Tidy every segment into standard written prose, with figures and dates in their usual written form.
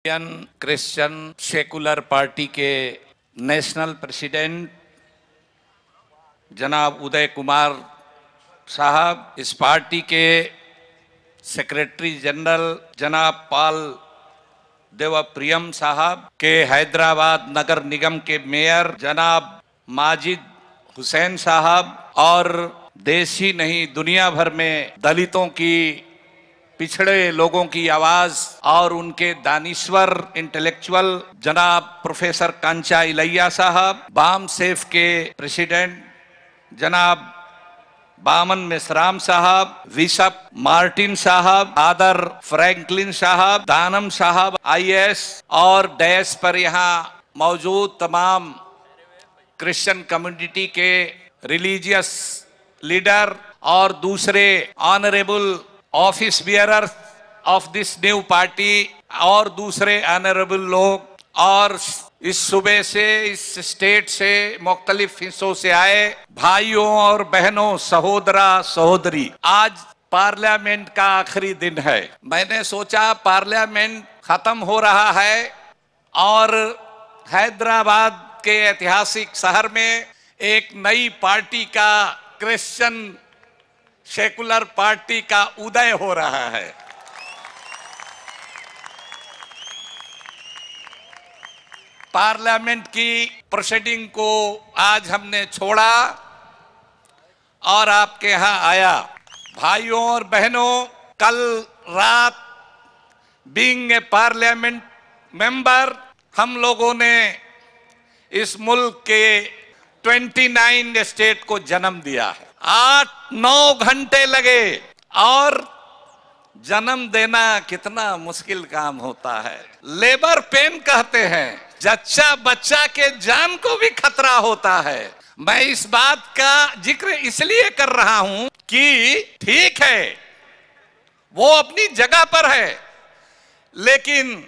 Indian Christian secular party के national president जनाब उदय कुमार साहब, इस पार्टी के सेक्रेटरी जनरल जनाब पाल देवप्रियम साहब, के हैदराबाद नगर निगम के मेयर जनाब माजिद हुसैन साहब, और देश ही नहीं दुनिया भर में दलितों की, पिछड़े लोगों की आवाज और उनके दानिश्वर इंटेलेक्चुअल जनाब प्रोफेसर कांचा इलैया साहब, बाम सेफ के प्रेसिडेंट जनाब बामन मेसराम साहब, विशप मार्टिन साहब, आदर फ्रैंकलिन साहब, दानम साहब IAS, और डैश पर यहाँ मौजूद तमाम क्रिश्चियन कम्युनिटी के रिलीजियस लीडर और दूसरे honourable office bearer of this new party और दूसरे ऑनरेबल लोग, और इस सूबे से, इस स्टेट से, मुख्तलिफ हिस्सों से आए भाइयों और बहनों, सहोदरा सहोदरी, आज पार्लियामेंट का आखिरी दिन है। मैंने सोचा पार्लियामेंट खत्म हो रहा है और हैदराबाद के ऐतिहासिक शहर में एक नई पार्टी का, क्रिश्चियन सेकुलर पार्टी का उदय हो रहा है। पार्लियामेंट की प्रोसीडिंग को आज हमने छोड़ा और आपके यहां आया। भाइयों और बहनों, कल रात बीइंग ए पार्लियामेंट मेंबर, हम लोगों ने इस मुल्क के 29 स्टेट को जन्म दिया है। 8-9 घंटे लगे, और जन्म देना कितना मुश्किल काम होता है। लेबर पेन कहते हैं, जच्चा बच्चा के जान को भी खतरा होता है। मैं इस बात का जिक्र इसलिए कर रहा हूं कि ठीक है, वो अपनी जगह पर है, लेकिन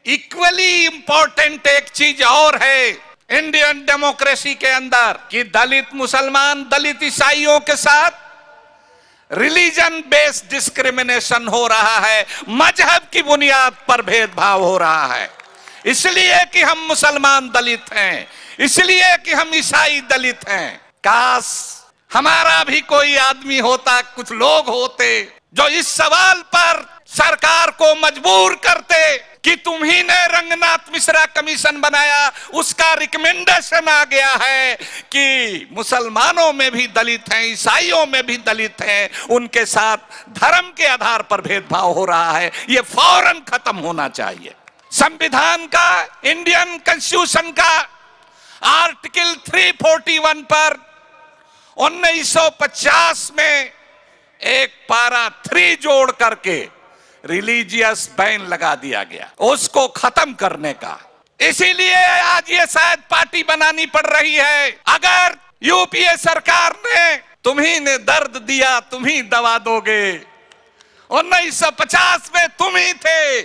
इक्वली इंपॉर्टेंट एक चीज और है इंडियन डेमोक्रेसी के अंदर, कि दलित मुसलमान, दलित ईसाइयों के साथ रिलीजन बेस्ड डिस्क्रिमिनेशन हो रहा है, मजहब की बुनियाद पर भेदभाव हो रहा है। इसलिए कि हम मुसलमान दलित हैं, इसलिए कि हम ईसाई दलित हैं। काश हमारा भी कोई आदमी होता, कुछ लोग होते जो इस सवाल पर सरकार को मजबूर करते कि तुम्ही ने रंगनाथ मिश्रा कमीशन बनाया, उसका रिकमेंडेशन आ गया है कि मुसलमानों में भी दलित हैं, ईसाइयों में भी दलित हैं, उनके साथ धर्म के आधार पर भेदभाव हो रहा है, ये फौरन खत्म होना चाहिए। संविधान का, इंडियन कॉन्स्टिट्यूशन का आर्टिकल 341 पर 1950 में एक पारा 3 जोड़ करके रिलीजियस बैन लगा दिया गया, उसको खत्म करने का। इसीलिए आज ये शायद पार्टी बनानी पड़ रही है। अगर यूपीए सरकार ने, तुम्ही ने दर्द दिया, तुम ही दवा दोगे। 1950 में तुम ही थे,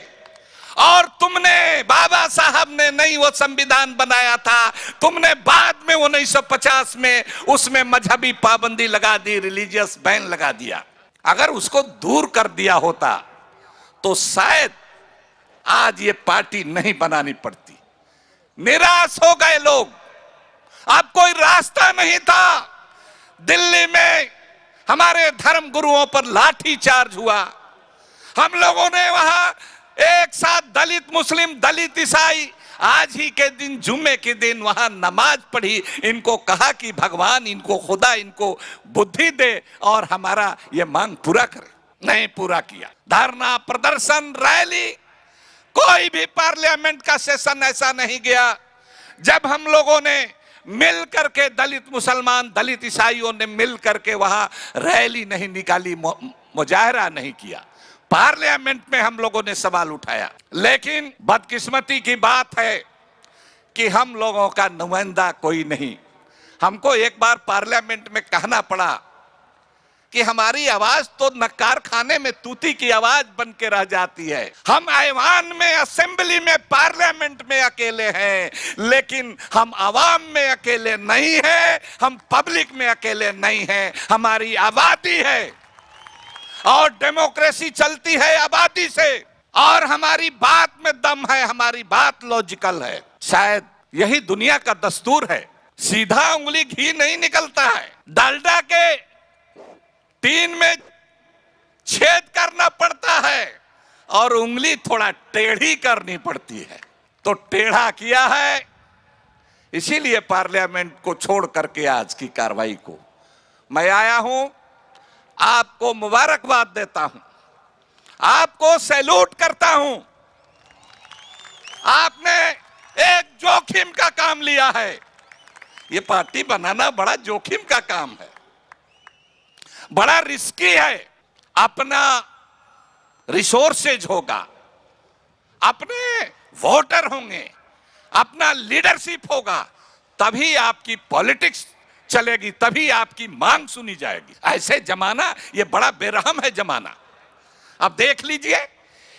और तुमने, बाबा साहब ने नहीं वो संविधान बनाया था, तुमने बाद में 1950 में उसमें मजहबी पाबंदी लगा दी, रिलीजियस बैन लगा दिया। अगर उसको दूर कर दिया होता तो शायद आज ये पार्टी नहीं बनानी पड़ती। निराश हो गए लोग, अब कोई रास्ता नहीं था। दिल्ली में हमारे धर्म गुरुओं पर लाठी चार्ज हुआ, हम लोगों ने वहां एक साथ दलित मुस्लिम, दलित ईसाई, आज ही के दिन, जुम्मे के दिन वहां नमाज पढ़ी, इनको कहा कि भगवान, इनको खुदा, इनको बुद्धि दे और हमारा ये मांग पूरा करे। नहीं पूरा किया। धरना, प्रदर्शन, रैली, कोई भी पार्लियामेंट का सेशन ऐसा नहीं गया जब हम लोगों ने मिल करके, दलित मुसलमान, दलित ईसाइयों ने मिल करके वहां रैली नहीं निकाली, मुजाहरा नहीं किया। पार्लियामेंट में हम लोगों ने सवाल उठाया, लेकिन बदकिस्मती की बात है कि हम लोगों का नुमाइंदा कोई नहीं। हमको एक बार पार्लियामेंट में कहना पड़ा कि हमारी आवाज तो न कारखाने में तूती की आवाज बन के रह जाती है। हम ऐवान में, असेंबली में, पार्लियामेंट में अकेले हैं, लेकिन हम आवाम में अकेले नहीं हैं, हम पब्लिक में अकेले नहीं हैं। हमारी आबादी है और डेमोक्रेसी चलती है आबादी से। और हमारी बात में दम है, हमारी बात लॉजिकल है। शायद यही दुनिया का दस्तूर है। सीधा उंगली घी नहीं निकलता है, डालडा के टीन में छेद करना पड़ता है और उंगली थोड़ा टेढ़ी करनी पड़ती है। तो टेढ़ा किया है, इसीलिए पार्लियामेंट को छोड़ करके आज की कार्रवाई को मैं आया हूं। आपको मुबारकबाद देता हूं, आपको सैल्यूट करता हूं। आपने एक जोखिम का काम लिया है। ये पार्टी बनाना बड़ा जोखिम का काम है, बड़ा रिस्की है। अपना रिसोर्सेज होगा, अपने वोटर होंगे, अपना लीडरशिप होगा, तभी आपकी पॉलिटिक्स चलेगी, तभी आपकी मांग सुनी जाएगी। ऐसे जमाना, ये बड़ा बेरहम है जमाना। अब देख लीजिए,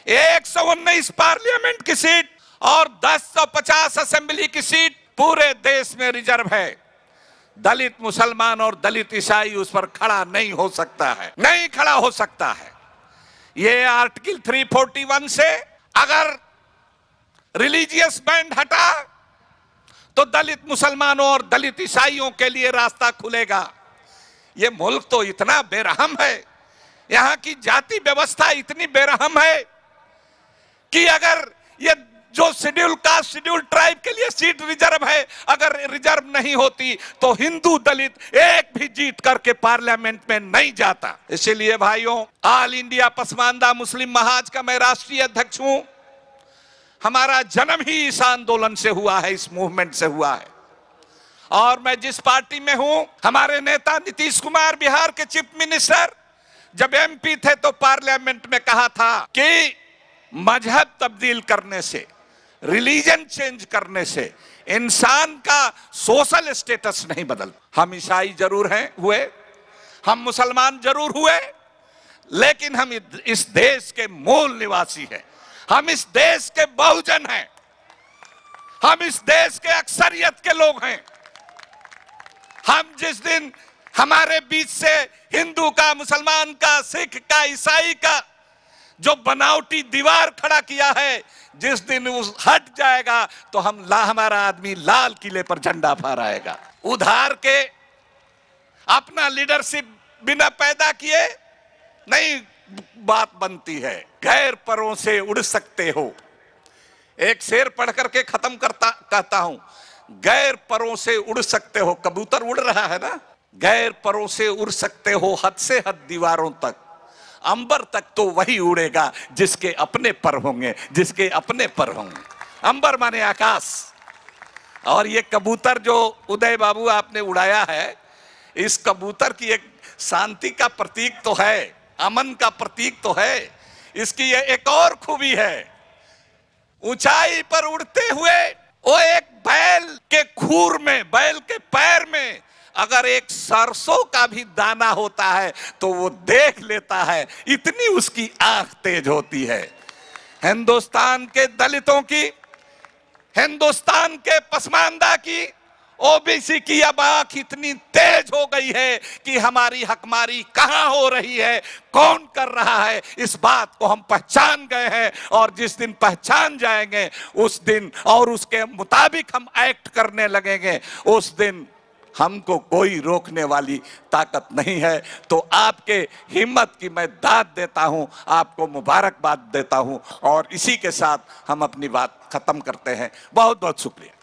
119 पार्लियामेंट की सीट और 1050 असेंबली की सीट पूरे देश में रिजर्व है। दलित मुसलमान और दलित ईसाई उस पर खड़ा नहीं हो सकता है, नहीं खड़ा हो सकता है। ये आर्टिकल 341 से अगर रिलीजियस बैंड हटा तो दलित मुसलमानों और दलित ईसाइयों के लिए रास्ता खुलेगा। ये मुल्क तो इतना बेरहम है, यहां की जाति व्यवस्था इतनी बेरहम है कि अगर ये जो शेड्यूल कास्ट शेड्यूल ट्राइब के लिए सीट रिजर्व है, अगर रिजर्व नहीं होती तो हिंदू दलित एक भी जीत करके पार्लियामेंट में नहीं जाता। इसीलिए भाइयों, ऑल इंडिया पसमानदा मुस्लिम महाज का मैं राष्ट्रीय अध्यक्ष हूं। हमारा जन्म ही इस आंदोलन से हुआ है, इस मूवमेंट से हुआ है। और मैं जिस पार्टी में हूं, हमारे नेता नीतीश कुमार बिहार के चीफ मिनिस्टर जब एमपी थे तो पार्लियामेंट में कहा था कि मजहब तब्दील करने से, रिलीजन चेंज करने से इंसान का सोशल स्टेटस नहीं बदलता। हम ईसाई जरूर हैं हुए, हम मुसलमान जरूर हुए, लेकिन हम इस देश के मूल निवासी हैं, हम इस देश के बहुजन हैं, हम इस देश के अक्सरियत के लोग हैं। हम जिस दिन हमारे बीच से हिंदू का, मुसलमान का, सिख का, ईसाई का जो बनावटी दीवार खड़ा किया है, जिस दिन उस हट जाएगा तो हमारा आदमी लाल किले पर झंडा फहराएगा। उधार के अपना लीडरशिप बिना पैदा किए नहीं बात बनती है। गैर परों से उड़ सकते हो, एक शेर पढ़ करके खत्म कहता हूं, गैर परों से उड़ सकते हो। कबूतर उड़ रहा है ना, गैर परों से उड़ सकते हो हद से हद दीवारों तक, अंबर तक तो वही उड़ेगा जिसके अपने पर होंगे, जिसके अपने पर होंगे। अंबर माने आकाश। और ये कबूतर जो उदय बाबू आपने उड़ाया है, इस कबूतर की एक शांति का प्रतीक तो है, अमन का प्रतीक तो है। इसकी ये एक और खूबी है, ऊंचाई पर उड़ते हुए वो एक बैल के खूर में, बैल के पैर में अगर एक सरसों का भी दाना होता है तो वो देख लेता है, इतनी उसकी आंख तेज होती है। हिंदुस्तान के दलितों की, हिंदुस्तान के पसमानदा की, ओबीसी की अब आंख इतनी तेज हो गई है कि हमारी हकमारी कहां हो रही है, कौन कर रहा है, इस बात को हम पहचान गए हैं। और जिस दिन पहचान जाएंगे उस दिन और उसके मुताबिक हम एक्ट करने लगेंगे, उस दिन हमको कोई रोकने वाली ताकत नहीं है। तो आपके हिम्मत की मैं दाद देता हूं, आपको मुबारकबाद देता हूं और इसी के साथ हम अपनी बात खत्म करते हैं। बहुत बहुत शुक्रिया।